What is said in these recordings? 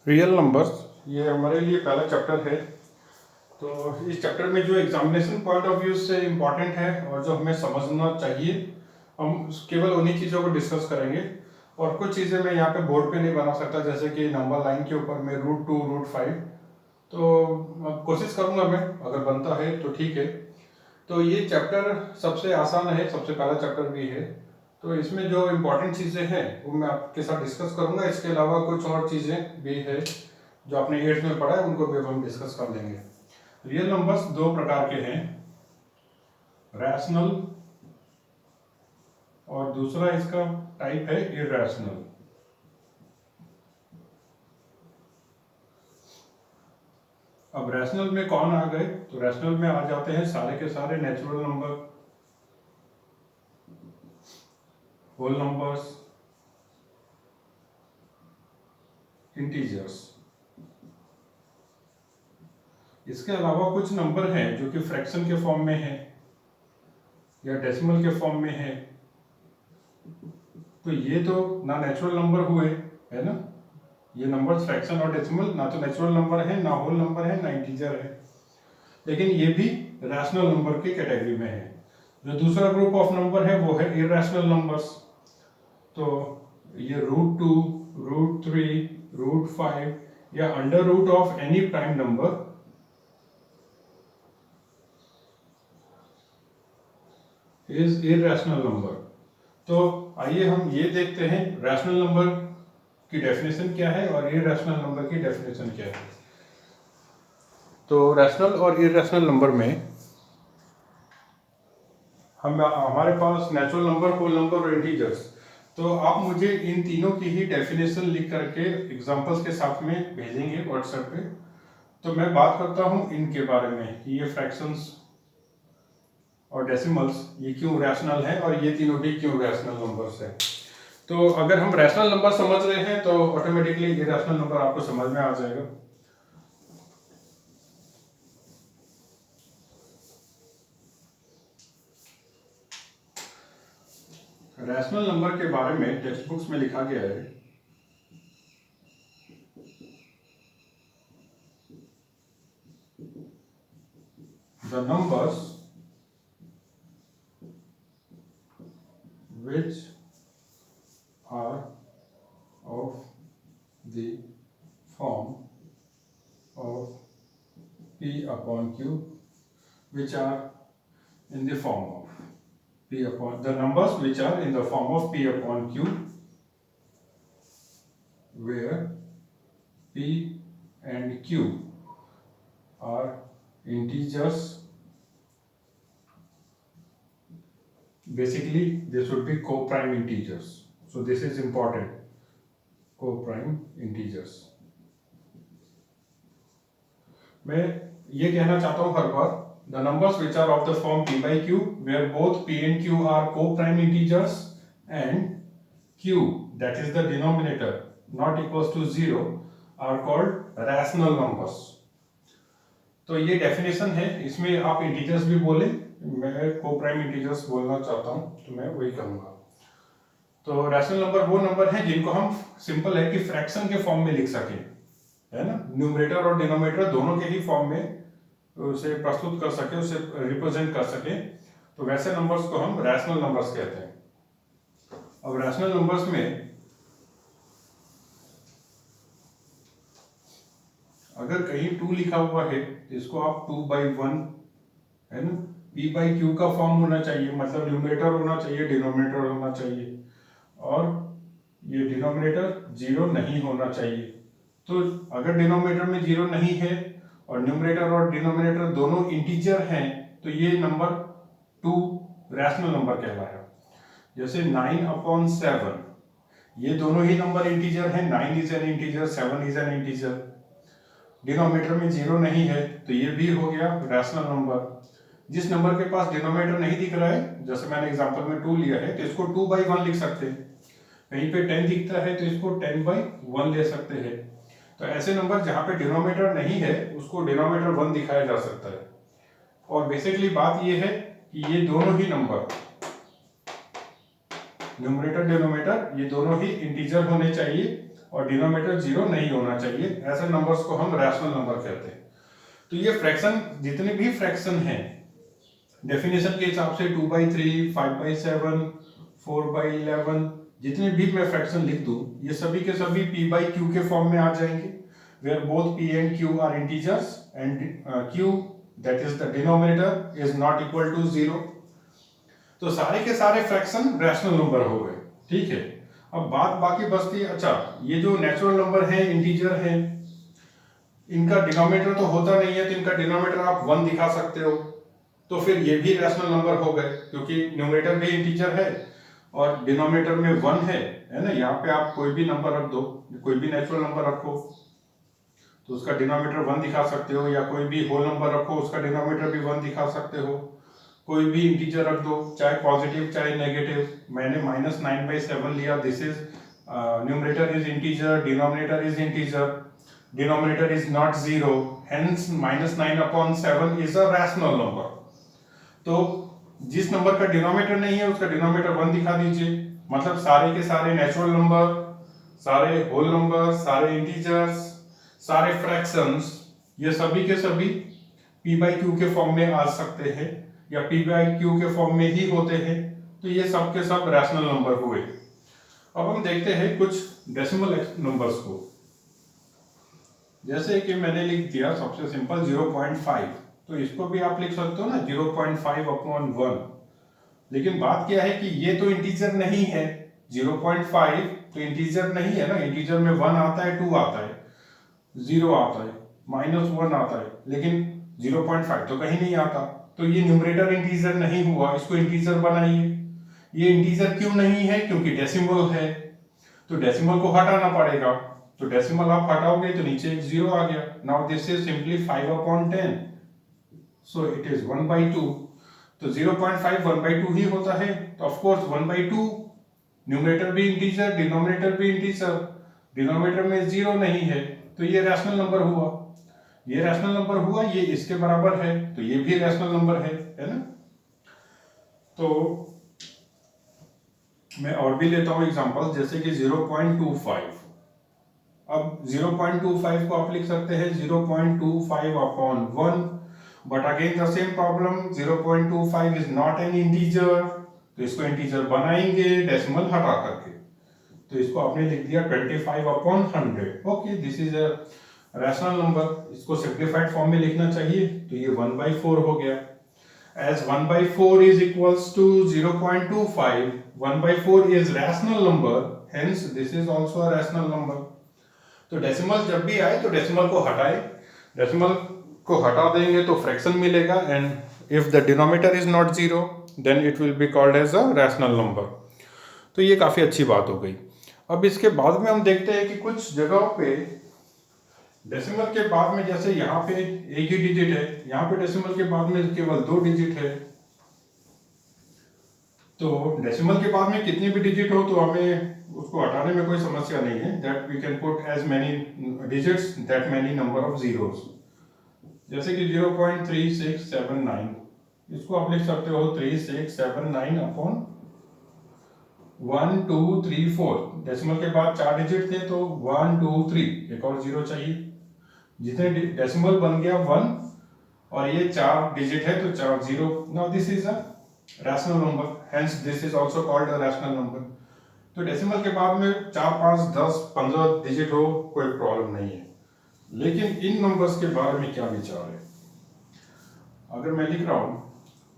Real numbers, ये हमारे लिए पहला चैप्टर है। तो इस चैप्टर में जो एग्जामिनेशन पॉइंट ऑफ व्यू से इम्पॉर्टेंट है और जो हमें समझना चाहिए, हम केवल उन्हीं चीज़ों को डिस्कस करेंगे। और कुछ चीज़ें मैं यहाँ पे बोर्ड पे नहीं बना सकता, जैसे कि नंबर लाइन के ऊपर में √2 √5, तो अब कोशिश करूँगा मैं, अगर बनता है तो ठीक है। तो ये चैप्टर सबसे आसान है, सबसे पहला चैप्टर भी है। तो इसमें जो इम्पोर्टेंट चीज़ें हैं वो मैं आपके साथ डिस्कस करूंगा। इसके अलावा कुछ और चीज़ें भी है जो आपने 8th में पढ़ा है, उनको भी हम डिस्कस कर लेंगे। रियल नंबर्स दो प्रकार के हैं, रैशनल और दूसरा इसका टाइप है इरैशनल। अब रैशनल में कौन आ गए? तो रैशनल में आ जाते हैं सारे के सारे natural number, whole numbers, integers. इसके अलावा कुछ नंबर हैं जो कि फ्रैक्शन के फॉर्म में है या डेसिमल के फॉर्म में है। तो ये तो ना नेचुरल नंबर हुए, है ना। ये नंबर्स फ्रैक्शन और डेसिमल ना तो नेचुरल नंबर है, ना होल नंबर है, ना इंटीजर है, लेकिन ये भी रैशनल नंबर की कैटेगरी में है। जो दूसरा ग्रुप ऑफ नंबर है वो है इरैशनल नंबर्स। तो ये √2 √3 √5 या under root of any prime number is irrational number. तो आइए हम ये देखते हैं रैशनल नंबर की डेफिनेशन क्या है और इरैशनल नंबर की डेफिनेशन क्या है। तो रैशनल और इरैशनल नंबर में हमारे पास नेचुरल नंबर, होल नंबर और इंटीजर्स। तो आप मुझे इन तीनों की ही डेफिनेशन लिख करके एग्जांपल्स के साथ में भेजेंगे व्हाट्सएप पे। तो मैं बात करता हूँ इनके बारे में कि ये फ्रैक्शंस और डेसिमल्स ये क्यों रैशनल है और ये तीनों भी क्यों रैशनल नंबर्स है। तो अगर हम रैशनल नंबर समझ रहे हैं तो ऑटोमेटिकली इरैशनल नंबर आपको समझ में आ जाएगा। रैशनल नंबर के बारे में टेक्स्ट बुक्स में लिखा गया है, the numbers which are of the form of P upon Q, which are in the form of P upon the numbers which are in the form of P upon Q, where P and Q are integers. Basically they should be co-prime integers, so this is important, co-prime integers. मैं ये कहना चाहता हूँ हर बार, the numbers which are of the form P by Q where both P and Q are co-prime integers and Q, that is the denominator, not equals to 0 are called rational numbers. तो ये definition है, इसमें आप integers भी बोले, मैं co-prime integers बोलना चाहता हूँ तो मैं वही कहूँगा। तो रैशनल नंबर वो नंबर है जिनको हम सिंपल है कि फ्रैक्शन के फॉर्म में लिख सकें, है ना, न्यूमरेटर और डिनोमिनेटर दोनों के ही फॉर्म में उसे प्रस्तुत कर सके, उसे रिप्रेजेंट कर सके। तो वैसे नंबर्स को हम रैशनल नंबर्स कहते हैं। अब रैशनल नंबर्स में अगर कहीं 2 लिखा हुआ है तो इसको आप 2/1, है ना, P by Q का फॉर्म होना चाहिए, मतलब न्यूमरेटर होना चाहिए, डिनोमिनेटर होना चाहिए, और ये डिनोमिनेटर 0 नहीं होना चाहिए। तो अगर डिनोमिनेटर में 0 नहीं है और न्यूमरेटर और डिनोमिनेटर दोनों इंटीजर हैं तो ये नंबर 2 रैशनल नंबर कहलाएगा। जैसे 9/7, ये दोनों ही नंबर इंटीजर हैं, 9 is an integer, 7 is an integer. Denominator में 0 नहीं है तो ये भी हो गया रैशनल नंबर। जिस नंबर के पास डिनोमिनेटर नहीं दिख रहा है, जैसे मैंने एग्जांपल में 2 लिया है, तो इसको 2/1 लिख सकते हैं। कहीं पे 10 दिखता है तो इसको 10/1 ले सकते हैं। तो ऐसे नंबर जहां पे डिनोमिनेटर नहीं है उसको डिनोमिनेटर 1 दिखाया जा सकता है। और बेसिकली बात ये है कि ये दोनों ही नंबर, न्यूमरेटर डिनोमिनेटर, ये दोनों ही इंटीजर होने चाहिए और डिनोमिनेटर 0 नहीं होना चाहिए। ऐसे नंबर्स को हम रैशनल नंबर कहते हैं। तो ये फ्रैक्शन, जितने भी फ्रैक्शन हैं डेफिनेशन के हिसाब से 2/3, 5/7, 4/11, जितने भी मैं फ्रैक्शन लिख दूं ये सभी के सभी p/q के फॉर्म में आ जाएंगे, where both p and q are integers and q, that is the denominator, is not equal to 0। तो सारे के सारे फ्रैक्शन रैशनल नंबर हो गए, ठीक है। अब बात बाकी बचती है, अच्छा ये जो नेचुरल नंबर है, इंटीजर है, इनका डिनोमिनेटर तो होता नहीं है, तो इनका डिनोमिनेटर आप 1 दिखा सकते हो, तो फिर ये भी रैशनल नंबर हो गए, क्योंकि न्यूमरेटर भी इंटीजर है और डिनोमिनेटर में 1 है ना। यहाँ पे आप कोई भी नंबर रख दो, कोई भी नेचुरल नंबर रखो तो उसका डिनोमिनेटर 1 दिखा सकते हो, या कोई भी होल नंबर रखो उसका डिनोमिनेटर भी 1 दिखा सकते हो। कोई भी इंटीजर रख दो, चाहे पॉजिटिव चाहे नेगेटिव। मैंने -9/7 लिया, this is numerator is integer, denominator is integer, denominator is not 0, hence -9/7 is a rational number. तो जिस नंबर का डिनोमिनेटर नहीं है उसका डिनोमिनेटर 1 दिखा दीजिए, मतलब सारे के सारे नेचुरल नंबर, सारे होल नंबर, सारे इंटीजर्स, सारे फ्रैक्शंस, ये सभी के सभी p/q के फॉर्म में आ सकते हैं या p/q के फॉर्म में ही होते हैं। तो ये सब के सब रैशनल नंबर हुए। अब हम देखते हैं कुछ डेसिमल नंबर्स को। जैसे कि मैंने लिख दिया सबसे सिंपल 0.5, तो इसको भी आप लिख सकते हो ना 0.5/1। लेकिन बात क्या है कि ये तो इंटीजर नहीं है, 0.5 तो इंटीजर नहीं है ना। इंटीजर में 1 आता है, 2 आता है, 0 आता है, -1 आता है, लेकिन 0.5 तो कहीं नहीं आता। तो ये न्यूमरेटर इंटीजर नहीं हुआ, इसको इंटीजर बनाइए। ये इंटीजर क्यों नहीं है? क्योंकि डेसिमल है, तो डेसिमल को हटाना पड़ेगा। तो डेसिमल आप हटाओगे तो नीचे एक 0 आ गया। Now this is simply 5/10, so it is 1/2। तो 0.5 1/2 ही होता है, तो ऑफ कोर्स 1/2। न्यूमरेटर भी इंटीजर, डिनोमिनेटर भी इंटीजर, डिनोमिनेटर में 0 नहीं है, तो ये रैशनल नंबर हुआ। ये रैशनल नंबर हुआ, ये इसके बराबर है, तो ये भी रैशनल नंबर है ना। तो मैं और भी लेता हूं एग्जांपल, जैसे कि 0.25। अब 0.25 को आप लिख सकते हैं 0.25/1, but again the same problem, 0.25 is not an integer, तो इसको इंटीजर बनाएंगे डेसिमल हटा करके। तो इसको आपने लिख दिया 25/100। Okay, this is a rational number. इसको सिंप्लीफाइड फॉर्म में लिखना चाहिए, तो ये 1/4 हो गया। As 1/4 is equals to 0.25, 1/4 is rational number, hence this is also a rational number। तो डेसिमल जब भी आए तो डेसिमल को हटाए, डेसिमल को हटा देंगे तो फ्रैक्शन मिलेगा, and if the denominator is not 0 then it will be called as a rational number. तो ये काफ़ी अच्छी बात हो गई। अब इसके बाद में हम देखते हैं कि कुछ जगहों पे डेसिमल के बाद में, जैसे यहाँ पे एक ही डिजिट है, यहाँ पे डेसिमल के बाद में केवल 2 डिजिट है। तो डेसिमल के बाद में कितने भी डिजिट हो तो हमें उसको हटाने में कोई समस्या नहीं है, that we can put as many digits that many number of zeros. जैसे कि 0.3679, इसको आप लिख सकते हो 3679/1 2 3 4। डेसिमल के बाद 4 डिजिट थे तो 1 2 3, एक और 0 चाहिए। जितने डेसिमल बन गया 1, और ये 4 डिजिट है तो 4 0। Now this is a rational number, hence this is also called a rational number. तो डेसिमल के बाद में 4 5 10 15 डिजिट हो कोई प्रॉब्लम नहीं है। लेकिन इन नंबर्स के बारे में क्या विचार है? अगर मैं लिख रहा हूं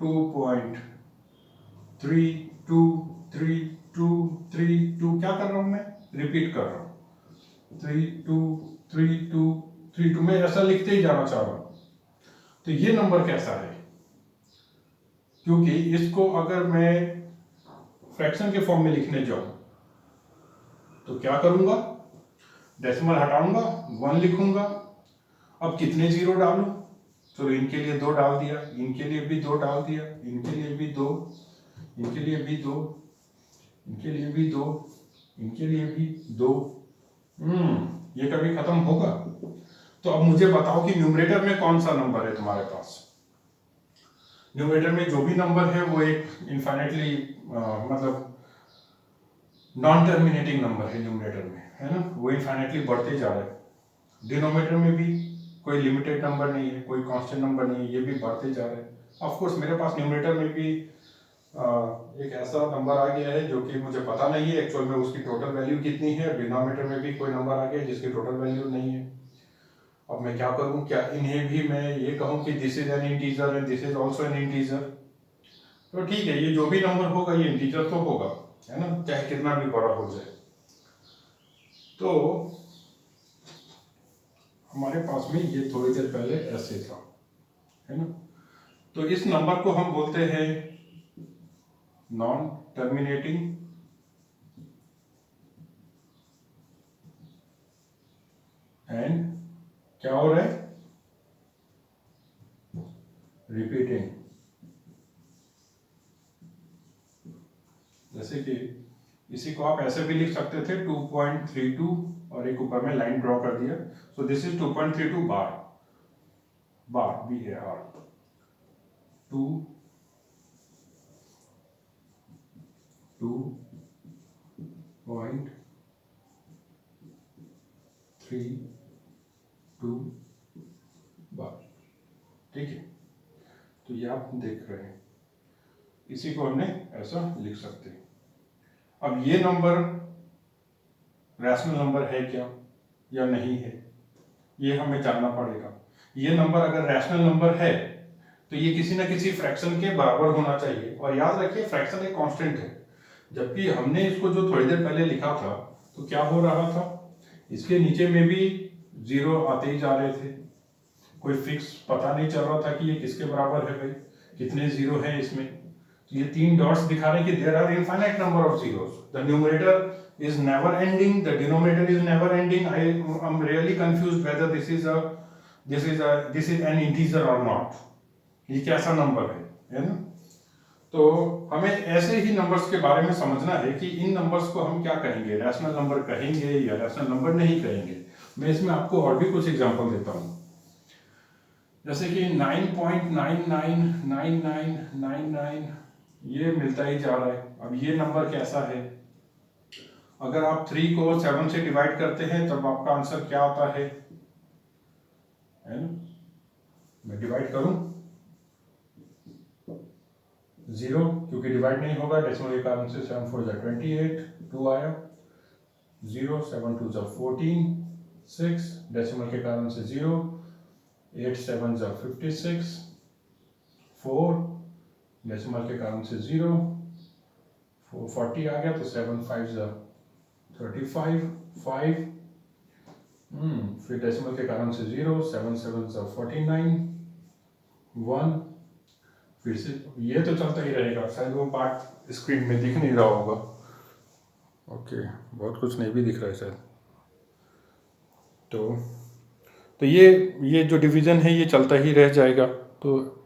2.323232, क्या कर रहा हूं मैं? रिपीट कर रहा हूं 323232, मैं ऐसा लिखते ही जाना चाह रहा हूं। तो ये नंबर कैसा है? क्योंकि इसको अगर मैं फ्रैक्शन के फॉर्म में लिखने जाऊं तो क्या करूंगा? डेसिमल हटाऊंगा, 1 लिखूंगा। अब कितने 0 डालूं? तो इनके लिए 2 डाल दिया, इनके लिए भी 2 डाल दिया, इनके लिए भी 2, इनके लिए भी 2, इनके लिए भी 2, इनके लिए भी 2। ये कभी खत्म होगा? तो अब मुझे बताओ कि न्यूमरेटर में कौन सा नंबर है तुम्हारे पास? न्यूमरेटर में जो भी नंबर है वो एक इनफाइनाइटली मतलब नॉन टर्मिनेटिंग नंबर है न्यूमरेटर में। है ना, वो इन्फाइनेटली बढ़ते जा रहा है। डिनोमिनेटर में भी कोई लिमिटेड नंबर नहीं है, कोई कांस्टेंट नंबर नहीं है, ये भी बढ़ते जा रहे हैं। ऑफ कोर्स मेरे पास न्यूमरेटर में भी एक ऐसा नंबर आ गया है जो कि मुझे पता नहीं है एक्चुअल में उसकी टोटल वैल्यू कितनी है। डिनोमिनेटर में भी कोई नंबर आ गया जिसकी टोटल वैल्यू नहीं है। अब मैं क्या करूं, क्या इन्हें भी मैं ये कहूं कि this is an integer and this is also an integer? तो ठीक है, ये जो भी नंबर होगा ये इंटीजर तो होगा, है ना, चाहे कितना भी बड़ा हो जाए। तो हमारे पास में ये थोड़ी देर पहले ऐसे था, है ना। तो इस नंबर को हम बोलते हैं नॉन टर्मिनेटिंग एंड क्या हो रहा है, रिपीटिंग। जैसे कि इसी को आप ऐसे भी लिख सकते थे 2.32 और एक ऊपर में लाइन ड्रॉ कर दिया। So this is 2.32 bar, bar BAR 2.32 बार। ठीक है, तो ये आप देख रहे हैं, इसी को हमने ऐसा लिख सकते हैं। अब ये नंबर रैशनल नंबर है क्या या नहीं है, ये हमें जानना पड़ेगा। ये नंबर अगर रैशनल नंबर है तो ये किसी ना किसी फ्रैक्शन के बराबर होना चाहिए। और याद रखिए फ्रैक्शन एक कांस्टेंट है, जबकि हमने इसको जो थोड़ी देर पहले लिखा था तो क्या हो रहा था, इसके नीचे में भी जीरो आते ही जा रहे थे, कोई फिक्स पता नहीं चल रहा था कि ये किसके बराबर है भाई, कितने जीरो है इसमें। तो ये तीन डॉट्स दिखा रहे हैं कि there are infinite number of zeros, the numerator is never ending, the denominator is never ending. I'm really confused whether this is an integer or not. ये कैसा नंबर है ना। तो हमें ऐसे ही नंबर्स के बारे में समझना है कि इन नंबर्स को हम क्या कहेंगे, रैशनल नंबर कहेंगे या रैशनल नंबर नहीं कहेंगे। मैं इसमें आपको और भी कुछ एग्जांपल देता हूँ, जैसे कि 9.999999 ये मिलता ही जा रहा है। अब ये नंबर कैसा है, अगर आप 3 को 7 से डिवाइड करते हैं तब आपका आंसर क्या आता है ना। मैं डिवाइड करूं 0 क्योंकि डिवाइड नहीं होगा, डेसिमल के कारण से 7 4 जा 28, 2 आया 0, 7 2 जा 14, 6 डेसिमल के कारण से 0, 8 7 जा 56, 4 डेसिमल के कारण से 0, 40 आ गया तो 7 5 जा 35, 5 फिर डेसिमल के कारण से 0, 7 7 जा 49, 1 फिर से ये तो चलता ही रहेगा। शायद वो पार्ट स्क्रीन में दिख नहीं रहा होगा, ओके बहुत कुछ नहीं भी दिख रहा है शायद। तो ये जो डिवीज़न है ये चलता ही रह जाएगा। तो